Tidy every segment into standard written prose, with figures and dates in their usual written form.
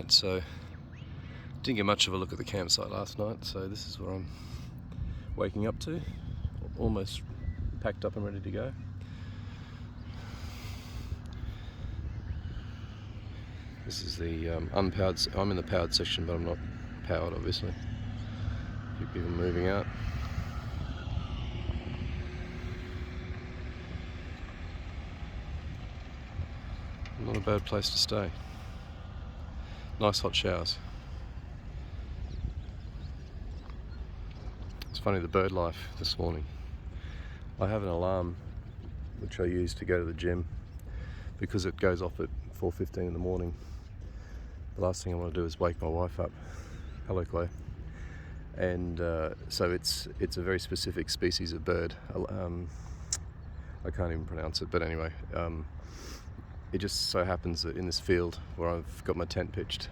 road, so didn't get much of a look at the campsite last night, so this is where I'm waking up to, almost packed up and ready to go. This is the unpowered, I'm in the powered section, but I'm not powered obviously. A few people moving out. Not a bad place to stay. Nice hot showers. It's funny, the bird life this morning. I have an alarm which I use to go to the gym because it goes off at 4:15 in the morning. The last thing I want to do is wake my wife up. Hello, Chloe. And so it's a very specific species of bird. I can't even pronounce it, but anyway. It just so happens that in this field where I've got my tent pitched,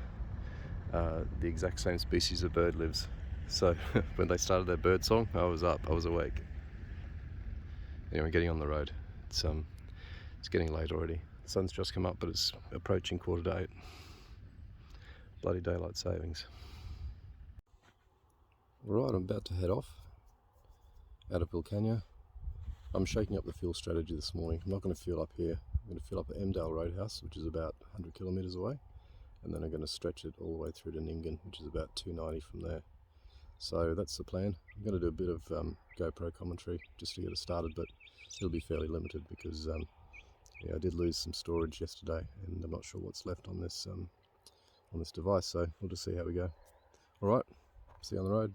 the exact same species of bird lives. So when they started their bird song, I was up, I was awake. Anyway, getting on the road. It's getting late already. The sun's just come up, but it's approaching 7:45. Bloody daylight savings. Right, I'm about to head off out of Wilcannia. I'm shaking up the fuel strategy this morning. I'm not going to fuel up here. I'm going to fill up at Emdale Roadhouse, which is about 100 kilometres away, and then I'm going to stretch it all the way through to Nyngan, which is about 290 from there. So that's the plan. I'm going to do a bit of GoPro commentary just to get it started, but it'll be fairly limited because yeah, I did lose some storage yesterday, and I'm not sure what's left on this device. So we'll just see how we go. All right, see you on the road.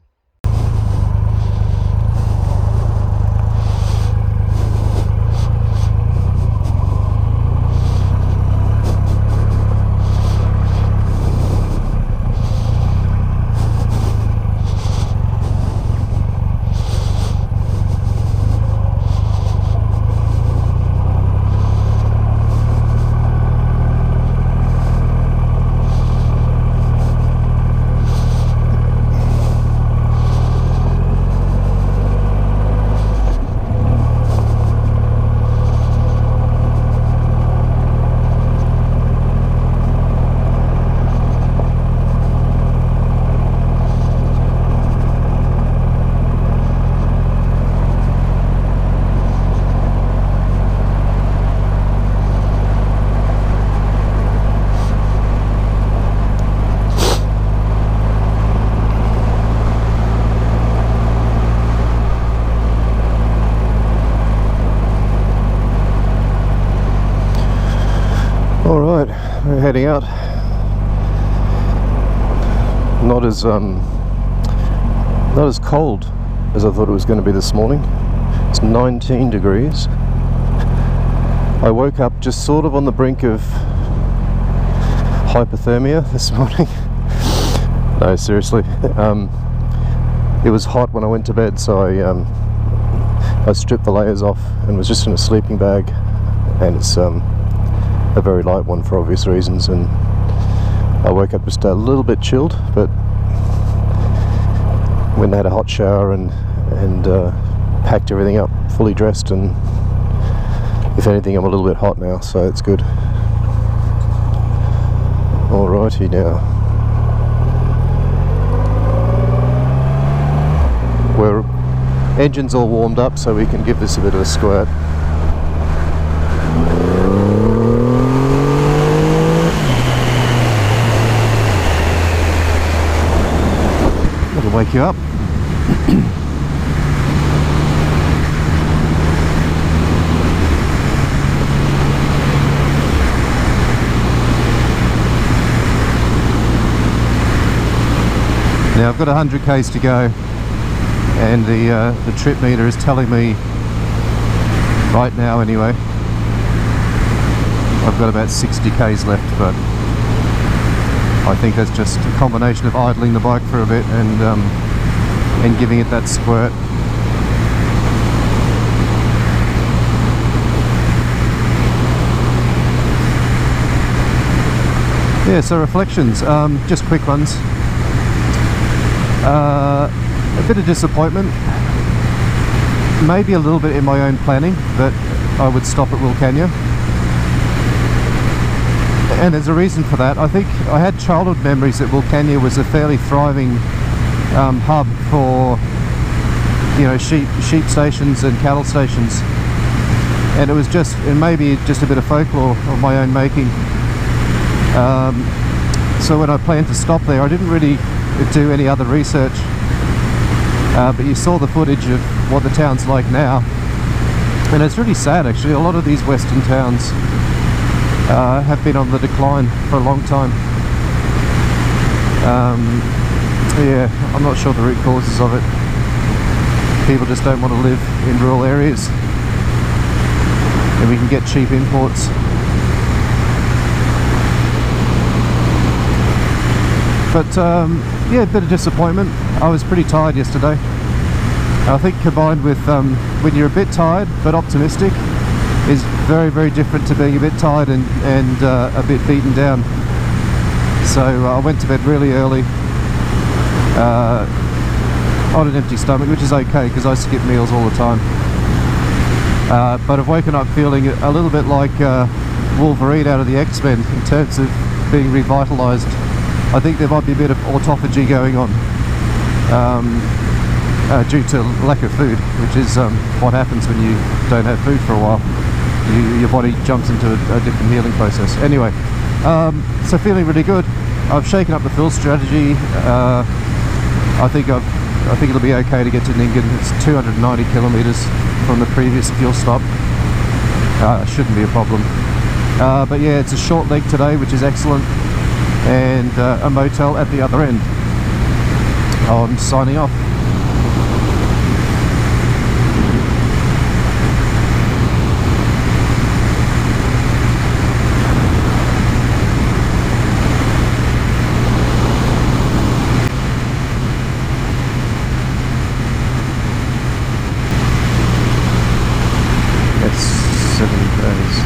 Alright, we're heading out. Not as cold as I thought it was going to be this morning. It's 19 degrees. I woke up just sort of on the brink of hypothermia this morning. No, seriously. It was hot when I went to bed, so I stripped the layers off and was just in a sleeping bag, and it's a very light one for obvious reasons, and I woke up just a little bit chilled, but when I had a hot shower and packed everything up, fully dressed, and if anything I'm a little bit hot now, so it's good. Alrighty now. We're engine's all warmed up, so we can give this a bit of a squirt. Wake you up. Now I've got 100 k's to go, and the trip meter is telling me right now anyway I've got about 60 k's left, but I think that's just a combination of idling the bike for a bit and giving it that squirt. Yeah, so reflections, just quick ones. A bit of disappointment, maybe a little bit in my own planning, that I would stop at Wilcannia. and there's a reason for that. I think I had childhood memories that Wilcannia was a fairly thriving hub for, you know, sheep stations and cattle stations, and it was just, and maybe just a bit of folklore of my own making. So when I planned to stop there, I didn't really do any other research, but you saw the footage of what the town's like now, and it's really sad actually. A lot of these western towns have been on the decline for a long time. Yeah, I'm not sure the root causes of it. People just don't want to live in rural areas, and we can get cheap imports. But yeah, a bit of disappointment. I was pretty tired yesterday. I think combined with when you're a bit tired but optimistic is very, very different to being a bit tired and a bit beaten down. So I went to bed really early on an empty stomach, which is okay because I skip meals all the time. But I've woken up feeling a little bit like Wolverine out of the X-Men in terms of being revitalised. I think there might be a bit of autophagy going on due to lack of food, which is what happens when you don't have food for a while. Your body jumps into a different healing process. Anyway, so feeling really good. I've shaken up the fuel strategy. I think it'll be okay to get to Nyngan. It's 290 kilometres from the previous fuel stop. Shouldn't be a problem. But yeah, it's a short leg today, which is excellent, and a motel at the other end. I'm signing off. It's 7 days.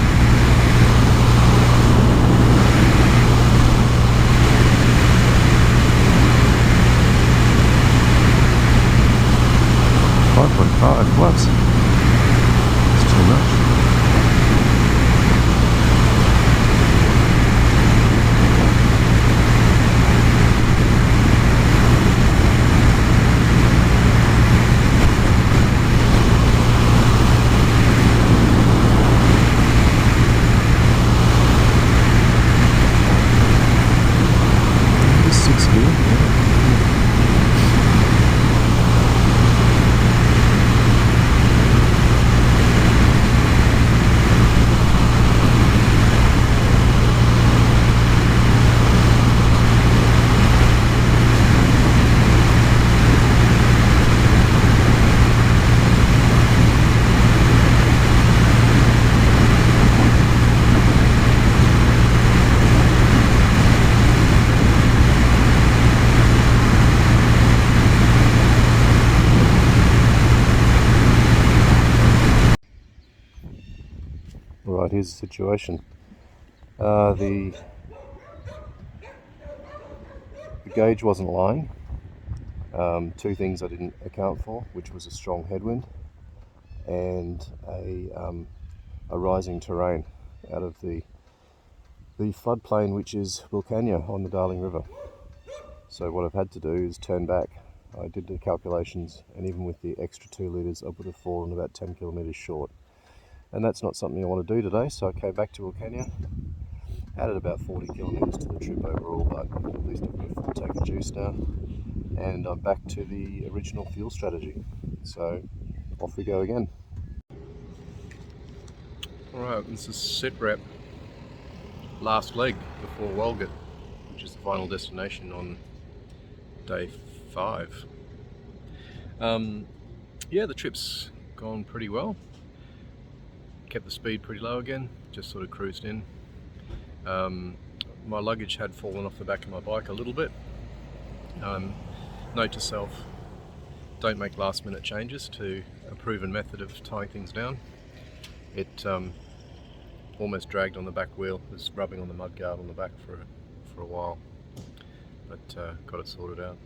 Plus. It's too much. This 6 here, yeah. Right, here's the situation. The gauge wasn't lying. Two things I didn't account for, which was a strong headwind and a rising terrain out of the floodplain, which is Wilcannia on the Darling River. So what I've had to do is turn back. I did the calculations, and even with the extra 2 litres, I would have fallen about 10 kilometres short. And that's not something I want to do today, so I came back to Wilcannia, added about 40 kilometres to the trip overall, but at least I've got a full tank of juice now, and I'm back to the original fuel strategy. So off we go again. Alright, this is SitRep, last leg before Walgett, which is the final destination on day 5. Yeah, the trip's gone pretty well. Kept the speed pretty low again, just sort of cruised in. My luggage had fallen off the back of my bike a little bit. Note to self, don't make last minute changes to a proven method of tying things down. It almost dragged on the back wheel, was rubbing on the mudguard on the back for a while, but got it sorted out.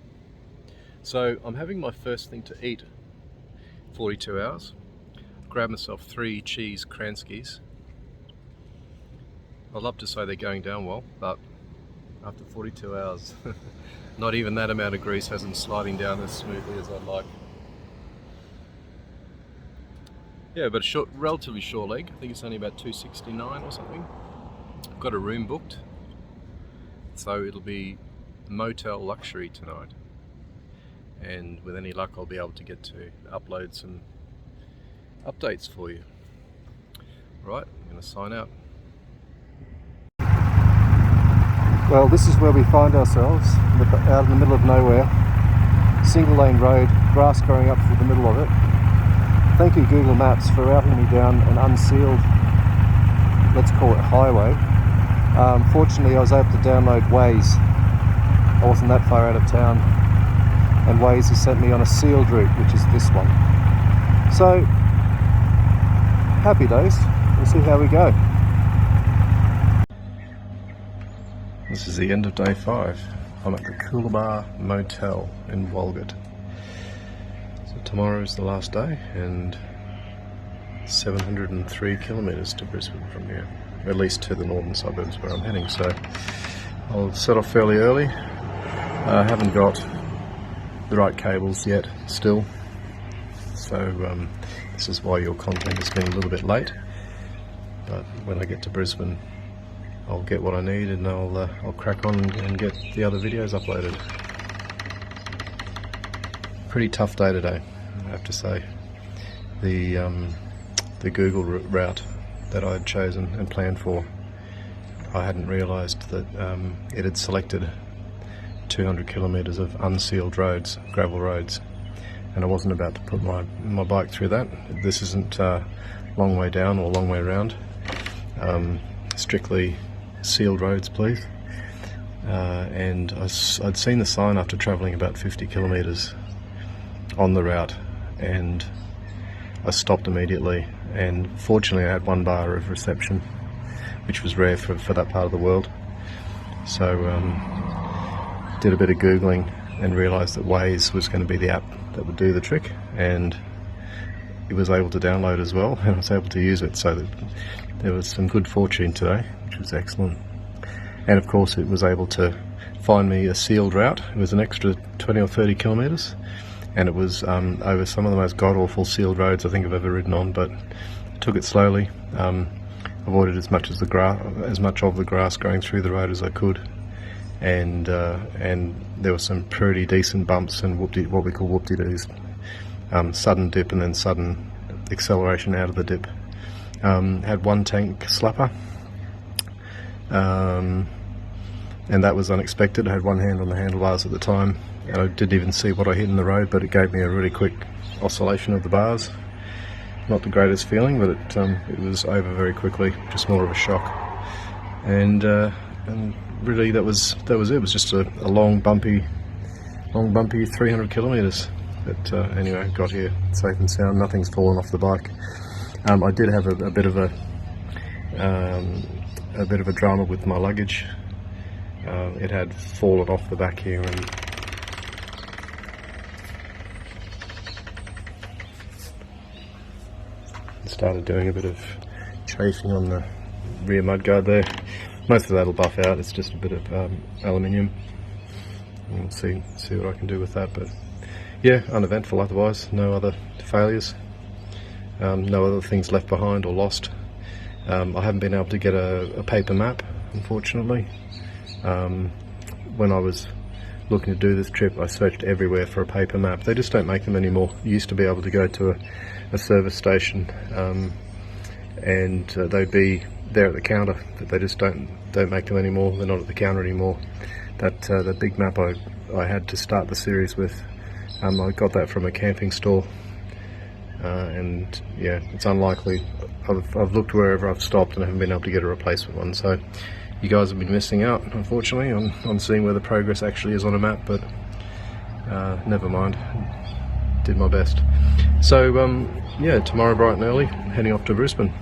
So I'm having my first thing to eat 42 hours. Grabbed myself 3 cheese Kranskis, I'd love to say they're going down well, but after 42 hours, not even that amount of grease hasn't sliding down as smoothly as I'd like. Yeah, but a relatively short leg. I think it's only about 269 or something. I've got a room booked, so it'll be motel luxury tonight. And with any luck, I'll be able to get to upload some updates for you. Right, I'm going to sign out. Well, this is where we find ourselves, out in the middle of nowhere. Single lane road, grass growing up through the middle of it. Thank you Google Maps for routing me down an unsealed, let's call it highway. Fortunately I was able to download Waze. I wasn't that far out of town, and Waze has sent me on a sealed route, which is this one. So, happy days. We'll see how we go. This is the end of day 5. I'm at the Coolabah Motel in Walgett. So tomorrow is the last day, and 703 kilometres to Brisbane from here, at least to the northern suburbs where I'm heading. So I'll set off fairly early. I haven't got the right cables yet still, so this is why your content has been a little bit late. But when I get to Brisbane, I'll get what I need, and I'll crack on and get the other videos uploaded. Pretty tough day today, I have to say. The Google route that I had chosen and planned for, I hadn't realised that it had selected 200 kilometres of unsealed roads, gravel roads, and I wasn't about to put my bike through that. This isn't long way down or long way around. Strictly sealed roads, please. And I'd seen the sign after travelling about 50 kilometres on the route, and I stopped immediately, and fortunately I had one bar of reception, which was rare for that part of the world. So did a bit of Googling and realised that Waze was going to be the app that would do the trick, and it was able to download as well, and I was able to use it, so that there was some good fortune today, which was excellent. And of course it was able to find me a sealed route. It was an extra 20 or 30 kilometres, and it was over some of the most god-awful sealed roads I think I've ever ridden on, but I took it slowly, avoided as much of the grass growing through the road as I could, and there were some pretty decent bumps and what we call whoop-de-doos, sudden dip and then sudden acceleration out of the dip. Had one tank slapper, and that was unexpected. I had one hand on the handlebars at the time, and I didn't even see what I hit in the road, but it gave me a really quick oscillation of the bars. Not the greatest feeling, but it was over very quickly, just more of a shock. And really that was it. It was just a long bumpy 300 kilometres. But anyway, got here safe and sound. Nothing's fallen off the bike. I did have a bit of a drama with my luggage. It had fallen off the back here, and started doing a bit of chafing on the rear mudguard there. Most of that'll buff out. It's just a bit of aluminium. We'll see what I can do with that. But yeah, uneventful otherwise. No other failures. No other things left behind or lost. I haven't been able to get a paper map, unfortunately. When I was looking to do this trip, I searched everywhere for a paper map. They just don't make them anymore. You used to be able to go to a service station and they'd be there at the counter, but they just don't make them anymore. They're not at the counter anymore. That big map I had to start the series with, I got that from a camping store, and yeah, it's unlikely. I've looked wherever I've stopped and I haven't been able to get a replacement one, so you guys have been missing out, unfortunately, on seeing where the progress actually is on a map, but never mind, did my best. So yeah, tomorrow bright and early, heading off to Brisbane.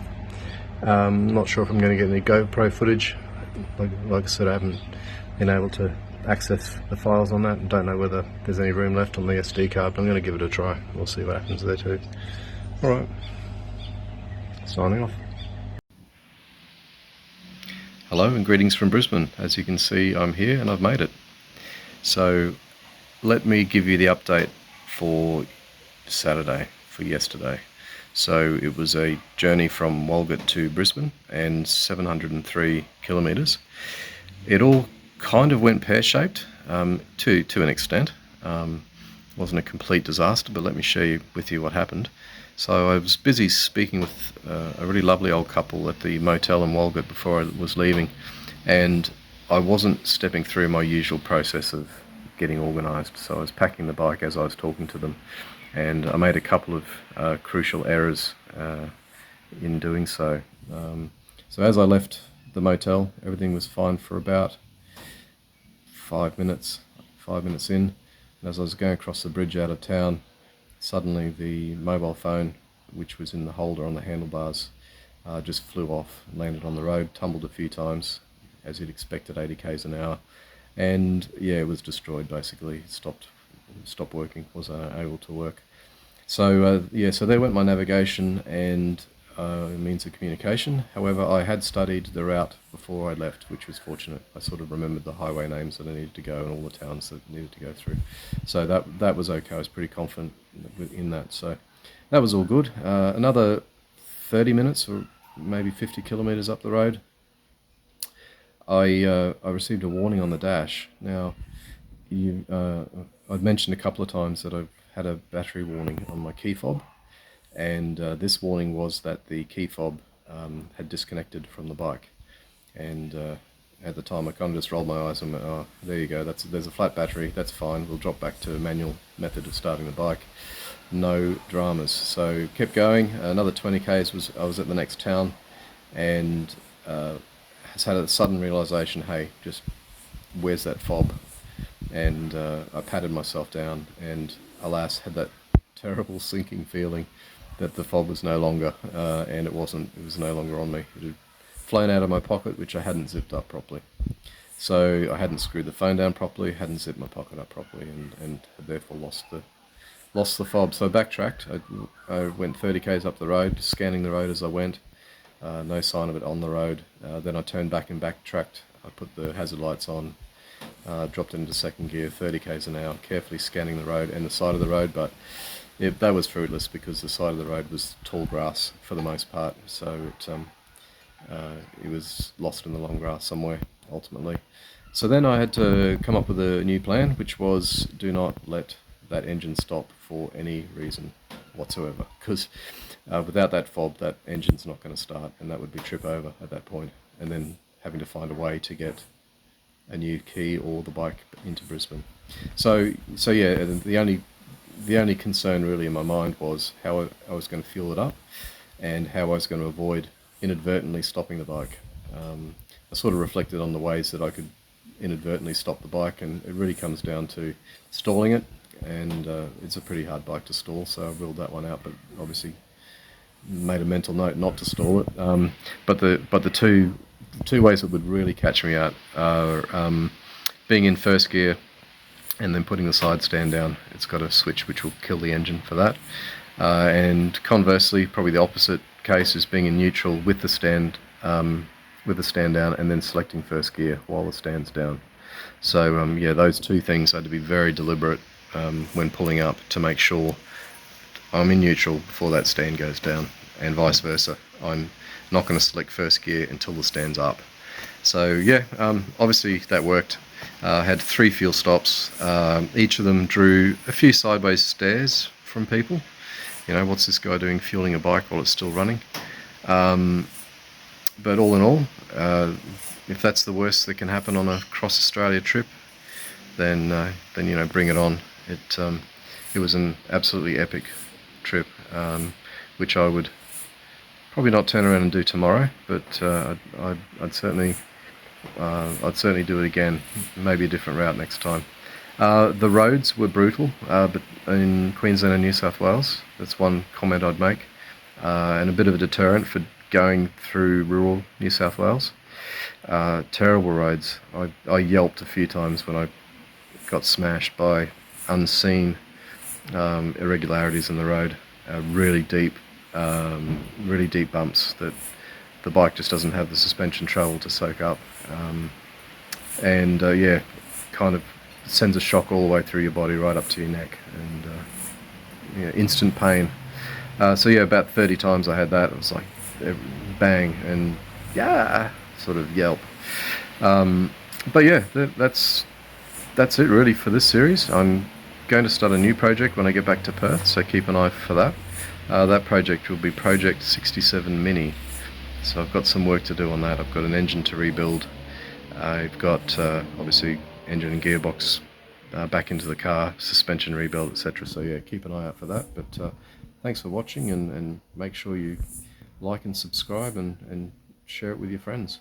Not sure if I'm going to get any GoPro footage. Like I said, I haven't been able to access the files on that, and don't know whether there's any room left on the SD card, but I'm going to give it a try. We'll see what happens there too. Alright, signing off. Hello and greetings from Brisbane. As you can see, I'm here and I've made it. So let me give you the update for Saturday, for yesterday. So it was a journey from Walgett to Brisbane and 703 kilometres. It all kind of went pear-shaped to an extent. Wasn't a complete disaster, but let me share with you what happened. So I was busy speaking with a really lovely old couple at the motel in Walgett before I was leaving, and I wasn't stepping through my usual process of getting organised. So I was packing the bike as I was talking to them, and I made a couple of crucial errors in doing so. So as I left the motel, everything was fine for about 5 minutes in, and as I was going across the bridge out of town, suddenly the mobile phone, which was in the holder on the handlebars, just flew off, landed on the road, tumbled a few times, as you'd expect at 80 k's an hour, and yeah, it was destroyed basically. It stopped working, wasn't able to work. So so there went my navigation and means of communication. However, I had studied the route before I left, which was fortunate. I sort of remembered the highway names that I needed to go and all the towns that needed to go through. So that was okay. I was pretty confident in that. So that was all good. Another 30 minutes or maybe 50 kilometres up the road, I received a warning on the dash. Now, I'd mentioned a couple of times that I've had a battery warning on my key fob, and this warning was that the key fob had disconnected from the bike. And at the time I kind of just rolled my eyes and went, oh, there you go, there's a flat battery, that's fine, we'll drop back to a manual method of starting the bike. No dramas. So kept going. Another 20 k's I was at the next town, and has had a sudden realisation, hey, just where's that fob? And I patted myself down, and alas, had that terrible sinking feeling that the fob was no longer, and it was no longer on me. It had flown out of my pocket, which I hadn't zipped up properly. So I hadn't screwed the phone down properly, hadn't zipped my pocket up properly, and had therefore lost the fob. So I backtracked. I went 30 k's up the road, scanning the road as I went. No sign of it on the road. Then I turned back and backtracked. I put the hazard lights on, dropped into second gear, 30 k's an hour, carefully scanning the road and the side of the road, but that was fruitless because the side of the road was tall grass for the most part, so it was lost in the long grass somewhere ultimately. So then I had to come up with a new plan, which was do not let that engine stop for any reason whatsoever, because without that fob, that engine's not going to start, and that would be trip over at that point, and then having to find a way to get a new key or the bike into Brisbane. So yeah, the only concern really in my mind was how I was going to fuel it up and how I was going to avoid inadvertently stopping the bike. I sort of reflected on the ways that I could inadvertently stop the bike, and it really comes down to stalling it, and it's a pretty hard bike to stall, so I ruled that one out, but obviously made a mental note not to stall it. But the two ways that would really catch me out are being in first gear and then putting the side stand down. It's got a switch which will kill the engine for that. And conversely, probably the opposite case is being in neutral with the stand down and then selecting first gear while the stand's down. So yeah, those two things I had to be very deliberate when pulling up to make sure I'm in neutral before that stand goes down, and vice versa. I'm not going to select first gear until the stand's up. So yeah, obviously that worked. Had 3 fuel stops. Each of them drew a few sideways stares from people. You know, what's this guy doing fueling a bike while it's still running? But all in all, if that's the worst that can happen on a cross Australia trip, then you know, bring it on. It was an absolutely epic trip, which I would probably not turn around and do tomorrow, but I'd certainly do it again. Maybe a different route next time. The roads were brutal, but in Queensland and New South Wales, that's one comment I'd make, and a bit of a deterrent for going through rural New South Wales. Terrible roads. I yelped a few times when I got smashed by unseen irregularities in the road. Really deep bumps that the bike just doesn't have the suspension travel to soak up, and yeah, kind of sends a shock all the way through your body right up to your neck, and yeah, instant pain. So yeah, about 30 times I had that. It was like bang and yeah, sort of yelp. But yeah, that's it really for this series. I'm going to start a new project when I get back to Perth, so keep an eye for that. That project will be Project 67 Mini. So I've got some work to do on that. I've got an engine to rebuild. I've got obviously engine and gearbox back into the car, suspension rebuild, etc. So yeah, keep an eye out for that. But thanks for watching, and make sure you like and subscribe and share it with your friends.